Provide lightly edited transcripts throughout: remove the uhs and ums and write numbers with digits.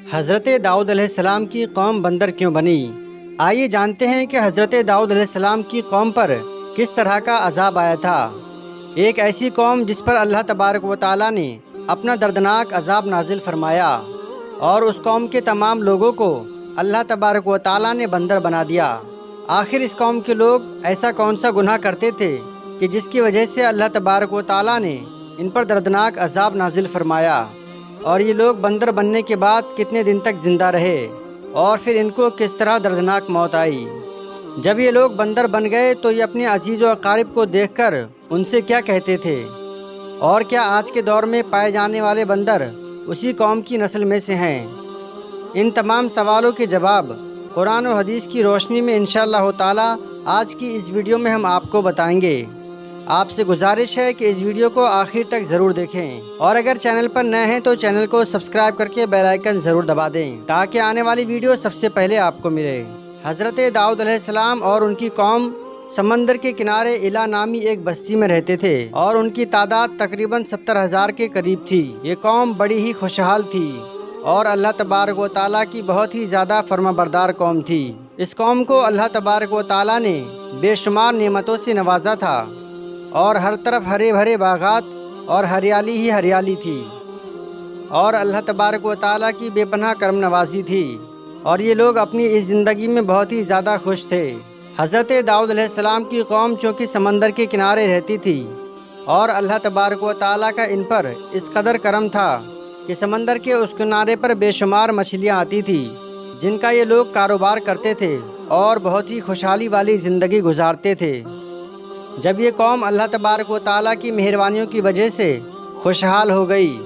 حضرت داؤد علیہ السلام کی قوم بندر کیوں بنی؟ آئیے جانتے ہیں کہ حضرت داؤد علیہ السلام کی قوم پر کس طرح کا عذاب آیا تھا۔ ایک ایسی قوم جس پر اللہ تبارک و تعالیٰ نے اپنا دردناک عذاب نازل فرمایا، اور اس قوم کے تمام لوگوں کو اللہ تبارک و تعالیٰ نے بندر بنا دیا۔ آخر اس قوم کے لوگ ایسا کون سا گناہ کرتے تھے کہ جس کی وجہ سے اللہ تبارک و تعالیٰ نے ان پر دردناک عذاب نازل فرمایا، اور یہ لوگ بندر بننے کے بعد کتنے دن تک زندہ رہے، اور پھر ان کو کس طرح دردناک موت آئی۔ جب یہ لوگ بندر بن گئے تو یہ اپنے عزیز و اقارب کو دیکھ کر ان سے کیا کہتے تھے؟ اور کیا آج کے دور میں پائے جانے والے بندر اسی قوم کی نسل میں سے ہیں؟ ان تمام سوالوں کے جواب قرآن و حدیث کی روشنی میں انشاءاللہ تعالی آج کی اس ویڈیو میں ہم آپ کو بتائیں گے۔ آپ سے گزارش ہے کہ اس ویڈیو کو آخر تک ضرور دیکھیں، اور اگر چینل پر نئے ہیں تو چینل کو سبسکرائب کر کے بیل آئیکن ضرور دبا دیں تاکہ آنے والی ویڈیو سب سے پہلے آپ کو ملے۔ حضرت داؤد علیہ السلام اور ان کی قوم سمندر کے کنارے ایلا نامی ایک بستی میں رہتے تھے، اور ان کی تعداد تقریباً 70,000 کے قریب تھی۔ یہ قوم بڑی ہی خوشحال تھی اور اللہ تبارک و تعالیٰ کی بہت ہی زیادہ فرما بردار قوم تھی۔ اس قوم کو اللہ تبارک و تعالیٰ نے بے شمار نعمتوں سے نوازا تھا، اور ہر طرف ہرے بھرے باغات اور ہریالی ہی ہریالی تھی، اور اللہ تبارک و تعالیٰ کی بے پناہ کرم نوازی تھی، اور یہ لوگ اپنی اس زندگی میں بہت ہی زیادہ خوش تھے۔ حضرت داؤد علیہ السلام کی قوم چونکہ سمندر کے کنارے رہتی تھی، اور اللہ تبارک و تعالیٰ کا ان پر اس قدر کرم تھا کہ سمندر کے اس کنارے پر بے شمار مچھلیاں آتی تھیں جن کا یہ لوگ کاروبار کرتے تھے اور بہت ہی خوشحالی والی زندگی گزارتے تھے۔ جب یہ قوم اللہ تبارک و تعالیٰ کی مہربانیوں کی وجہ سے خوشحال ہو گئی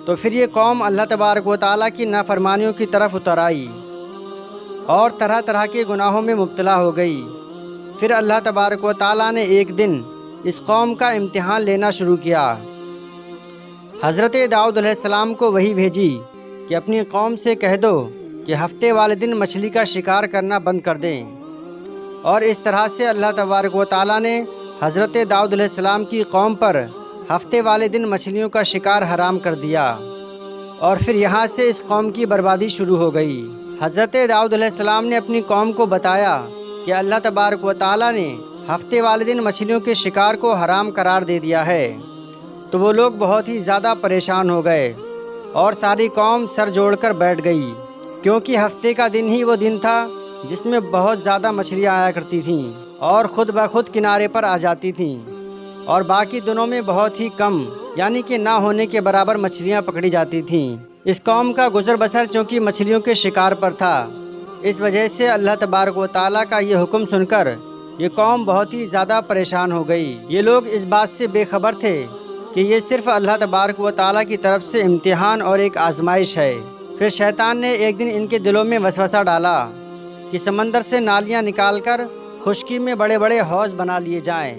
تو پھر یہ قوم اللہ تبارک و تعالیٰ کی نافرمانیوں کی طرف اتر آئی اور طرح طرح کے گناہوں میں مبتلا ہو گئی۔ پھر اللہ تبارک و تعالیٰ نے ایک دن اس قوم کا امتحان لینا شروع کیا۔ حضرت داؤد علیہ السلام کو وحی بھیجی کہ اپنی قوم سے کہہ دو کہ ہفتے والے دن مچھلی کا شکار کرنا بند کر دیں، اور اس طرح سے اللہ تبارک و تعالیٰ نے حضرت داؤد علیہ السلام کی قوم پر ہفتے والے دن مچھلیوں کا شکار حرام کر دیا، اور پھر یہاں سے اس قوم کی بربادی شروع ہو گئی۔ حضرت داؤد علیہ السلام نے اپنی قوم کو بتایا کہ اللہ تبارک و تعالیٰ نے ہفتے والے دن مچھلیوں کے شکار کو حرام قرار دے دیا ہے، تو وہ لوگ بہت ہی زیادہ پریشان ہو گئے، اور ساری قوم سر جوڑ کر بیٹھ گئی، کیونکہ ہفتے کا دن ہی وہ دن تھا جس میں بہت زیادہ مچھلیاں آیا کرتی تھیں اور خود بخود کنارے پر آ جاتی تھیں، اور باقی دنوں میں بہت ہی کم یعنی کہ نہ ہونے کے برابر مچھلیاں پکڑی جاتی تھیں۔ اس قوم کا گزر بسر چونکہ مچھلیوں کے شکار پر تھا، اس وجہ سے اللہ تبارک و تعالیٰ کا یہ حکم سن کر یہ قوم بہت ہی زیادہ پریشان ہو گئی۔ یہ لوگ اس بات سے بے خبر تھے کہ یہ صرف اللہ تبارک و تعالیٰ کی طرف سے امتحان اور ایک آزمائش ہے۔ پھر شیطان نے ایک دن ان کے دلوں میں وسوسہ ڈالا کہ سمندر سے نالیاں نکال کر خشکی میں بڑے بڑے حوض بنا لیے جائیں۔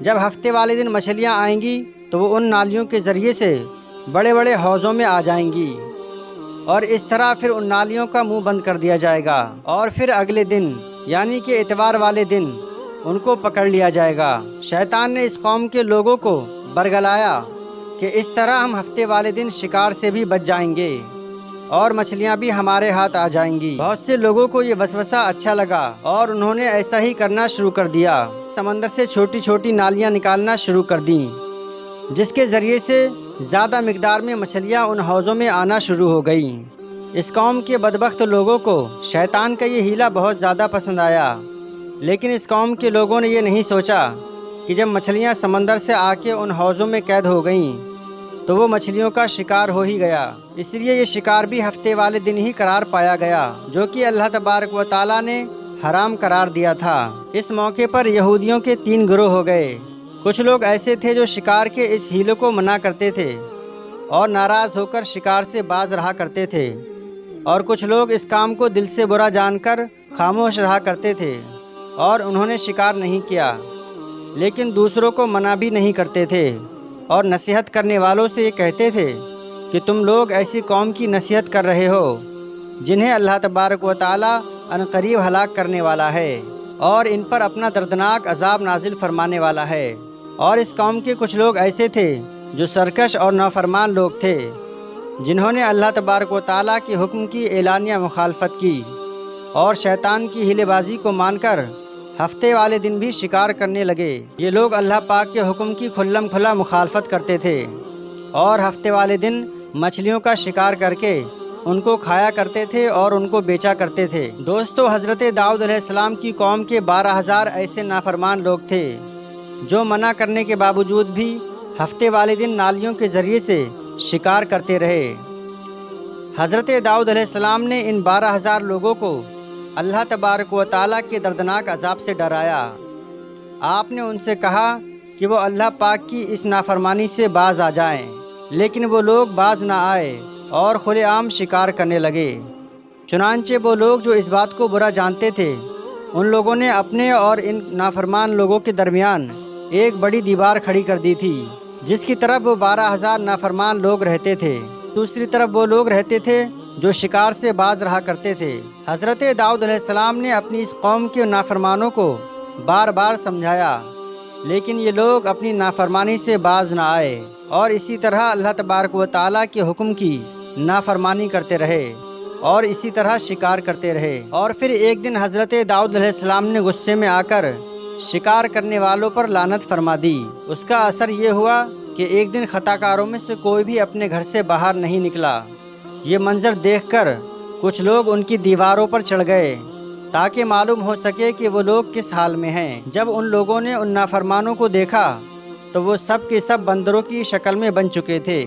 جب ہفتے والے دن مچھلیاں آئیں گی تو وہ ان نالیوں کے ذریعے سے بڑے بڑے حوضوں میں آ جائیں گی، اور اس طرح پھر ان نالیوں کا منہ بند کر دیا جائے گا، اور پھر اگلے دن یعنی کہ اتوار والے دن ان کو پکڑ لیا جائے گا۔ شیطان نے اس قوم کے لوگوں کو برگلایا کہ اس طرح ہم ہفتے والے دن شکار سے بھی بچ جائیں گے اور مچھلیاں بھی ہمارے ہاتھ آ جائیں گی۔ بہت سے لوگوں کو یہ وسوسہ اچھا لگا اور انہوں نے ایسا ہی کرنا شروع کر دیا۔ سمندر سے چھوٹی چھوٹی نالیاں نکالنا شروع کر دیں، جس کے ذریعے سے زیادہ مقدار میں مچھلیاں ان حوضوں میں آنا شروع ہو گئیں۔ اس قوم کے بدبخت لوگوں کو شیطان کا یہ ہیلا بہت زیادہ پسند آیا، لیکن اس قوم کے لوگوں نے یہ نہیں سوچا کہ جب مچھلیاں سمندر سے آ کے ان حوضوں میں قید ہو گئیں تو وہ مچھلیوں کا شکار ہو ہی گیا۔ اس لیے یہ شکار بھی ہفتے والے دن ہی قرار پایا گیا، جو کہ اللہ تبارک و تعالیٰ نے حرام قرار دیا تھا۔ اس موقع پر یہودیوں کے 3 گروہ ہو گئے۔ کچھ لوگ ایسے تھے جو شکار کے اس ہیلے کو منع کرتے تھے اور ناراض ہو کر شکار سے باز رہا کرتے تھے، اور کچھ لوگ اس کام کو دل سے برا جان کر خاموش رہا کرتے تھے اور انہوں نے شکار نہیں کیا، لیکن دوسروں کو منع بھی نہیں کرتے تھے، اور نصیحت کرنے والوں سے یہ کہتے تھے کہ تم لوگ ایسی قوم کی نصیحت کر رہے ہو جنہیں اللہ تبارک و تعالیٰ عنقریب ہلاک کرنے والا ہے اور ان پر اپنا دردناک عذاب نازل فرمانے والا ہے۔ اور اس قوم کے کچھ لوگ ایسے تھے جو سرکش اور نافرمان لوگ تھے، جنہوں نے اللہ تبارک و تعالیٰ کے حکم کی اعلانیہ مخالفت کی اور شیطان کی ہیلے بازی کو مان کر ہفتے والے دن بھی شکار کرنے لگے۔ یہ لوگ اللہ پاک کے حکم کی کھلم کھلا مخالفت کرتے تھے اور ہفتے والے دن مچھلیوں کا شکار کر کے ان کو کھایا کرتے تھے اور ان کو بیچا کرتے تھے۔ دوستو، حضرت داؤد علیہ السلام کی قوم کے 12,000 ایسے نافرمان لوگ تھے جو منع کرنے کے باوجود بھی ہفتے والے دن نالیوں کے ذریعے سے شکار کرتے رہے۔ حضرت داؤد علیہ السلام نے ان 12,000 لوگوں کو اللہ تبارک و تعالیٰ کے دردناک عذاب سے ڈرایا۔ آپ نے ان سے کہا کہ وہ اللہ پاک کی اس نافرمانی سے باز آ جائیں، لیکن وہ لوگ باز نہ آئے اور کھلے عام شکار کرنے لگے۔ چنانچہ وہ لوگ جو اس بات کو برا جانتے تھے، ان لوگوں نے اپنے اور ان نافرمان لوگوں کے درمیان ایک بڑی دیوار کھڑی کر دی تھی، جس کی طرف وہ 12,000 نافرمان لوگ رہتے تھے، دوسری طرف وہ لوگ رہتے تھے جو شکار سے باز رہا کرتے تھے۔ حضرت داؤد علیہ السلام نے اپنی اس قوم کے نافرمانوں کو بار بار سمجھایا، لیکن یہ لوگ اپنی نافرمانی سے باز نہ آئے اور اسی طرح اللہ تبارک و تعالیٰ کے حکم کی نافرمانی کرتے رہے اور اسی طرح شکار کرتے رہے۔ اور پھر ایک دن حضرت داؤد علیہ السلام نے غصے میں آ کر شکار کرنے والوں پر لعنت فرما دی۔ اس کا اثر یہ ہوا کہ ایک دن خطا کاروں میں سے کوئی بھی اپنے گھر سے باہر نہیں نکلا۔ یہ منظر دیکھ کر کچھ لوگ ان کی دیواروں پر چڑھ گئے تاکہ معلوم ہو سکے کہ وہ لوگ کس حال میں ہیں۔ جب ان لوگوں نے ان نافرمانوں کو دیکھا تو وہ سب کے سب بندروں کی شکل میں بن چکے تھے۔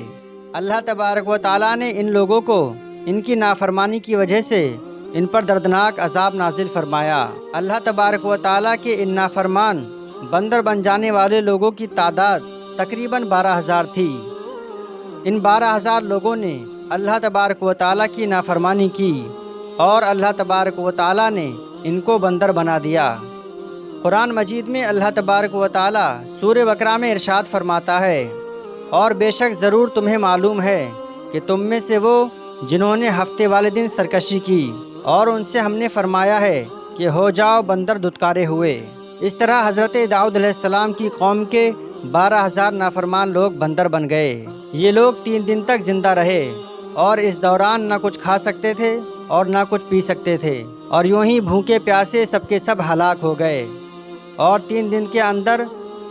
اللہ تبارک و تعالیٰ نے ان لوگوں کو ان کی نافرمانی کی وجہ سے ان پر دردناک عذاب نازل فرمایا۔ اللہ تبارک و تعالیٰ کے ان نافرمان بندر بن جانے والے لوگوں کی تعداد تقریباً 12,000 تھی۔ ان 12,000 لوگوں نے اللہ تبارک و تعالیٰ کی نافرمانی کی اور اللہ تبارک و تعالیٰ نے ان کو بندر بنا دیا۔ قرآن مجید میں اللہ تبارک و تعالیٰ سورہ بقرہ میں ارشاد فرماتا ہے، اور بے شک ضرور تمہیں معلوم ہے کہ تم میں سے وہ جنہوں نے ہفتے والے دن سرکشی کی، اور ان سے ہم نے فرمایا ہے کہ ہو جاؤ بندر دھتکارے ہوئے۔ اس طرح حضرت داؤد علیہ السلام کی قوم کے 12,000 نافرمان لوگ بندر بن گئے۔ یہ لوگ 3 دن تک زندہ رہے اور اس دوران نہ کچھ کھا سکتے تھے اور نہ کچھ پی سکتے تھے، اور یوں ہی بھوکے پیاسے سب کے سب ہلاک ہو گئے، اور 3 دن کے اندر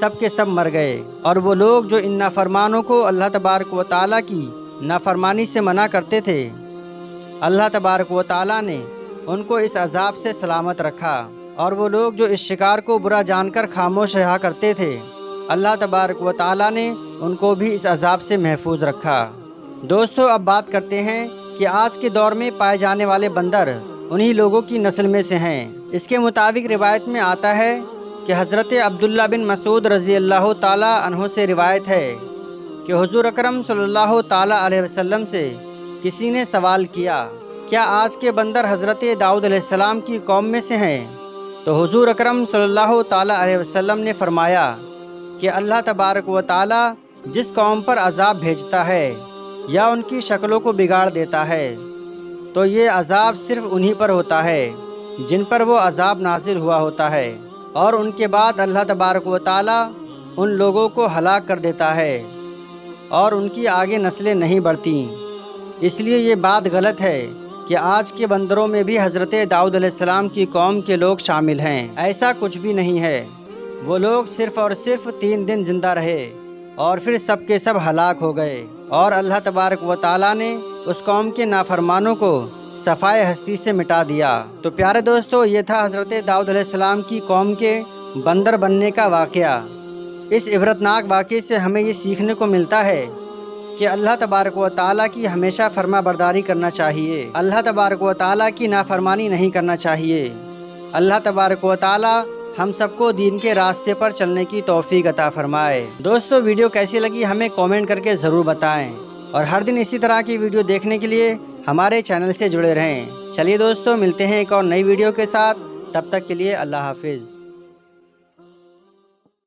سب کے سب مر گئے۔ اور وہ لوگ جو ان نافرمانوں کو اللہ تبارک و تعالیٰ کی نافرمانی سے منع کرتے تھے، اللہ تبارک و تعالیٰ نے ان کو اس عذاب سے سلامت رکھا، اور وہ لوگ جو اس شکار کو برا جان کر خاموش رہا کرتے تھے، اللہ تبارک و تعالیٰ نے ان کو بھی اس عذاب سے محفوظ رکھا۔ دوستو، اب بات کرتے ہیں کہ آج کے دور میں پائے جانے والے بندر انہی لوگوں کی نسل میں سے ہیں۔ اس کے مطابق روایت میں آتا ہے کہ حضرت عبداللہ بن مسعود رضی اللہ تعالیٰ عنہ سے روایت ہے کہ حضور اکرم صلی اللہ تعالیٰ علیہ وسلم سے کسی نے سوال کیا، کیا آج کے بندر حضرت داؤد علیہ السلام کی قوم میں سے ہیں؟ تو حضور اکرم صلی اللہ تعالیٰ علیہ وسلم نے فرمایا کہ اللہ تبارک و تعالیٰ جس قوم پر عذاب بھیجتا ہے یا ان کی شکلوں کو بگاڑ دیتا ہے تو یہ عذاب صرف انہی پر ہوتا ہے جن پر وہ عذاب نازل ہوا ہوتا ہے، اور ان کے بعد اللہ تبارک و تعالیٰ ان لوگوں کو ہلاک کر دیتا ہے اور ان کی آگے نسلیں نہیں بڑھتیں۔ اس لیے یہ بات غلط ہے کہ آج کے بندروں میں بھی حضرت داؤد علیہ السلام کی قوم کے لوگ شامل ہیں۔ ایسا کچھ بھی نہیں ہے۔ وہ لوگ صرف اور صرف 3 دن زندہ رہے اور پھر سب کے سب ہلاک ہو گئے، اور اللہ تبارک و تعالیٰ نے اس قوم کے نافرمانوں کو صفائے ہستی سے مٹا دیا۔ تو پیارے دوستو، یہ تھا حضرت داؤد علیہ السلام کی قوم کے بندر بننے کا واقعہ۔ اس عبرتناک واقعے سے ہمیں یہ سیکھنے کو ملتا ہے کہ اللہ تبارک و تعالیٰ کی ہمیشہ فرما برداری کرنا چاہیے، اللہ تبارک و تعالیٰ کی نافرمانی نہیں کرنا چاہیے۔ اللہ تبارک و تعالیٰ ہم سب کو دین کے راستے پر چلنے کی توفیق عطا فرمائے۔ دوستو، ویڈیو کیسی لگی ہمیں کامنٹ کر کے ضرور بتائیں، اور ہر دن اسی طرح کی ویڈیو دیکھنے کے لیے ہمارے چینل سے جڑے رہیں۔ چلیے دوستو، ملتے ہیں ایک اور نئی ویڈیو کے ساتھ، تب تک کے لیے اللہ حافظ۔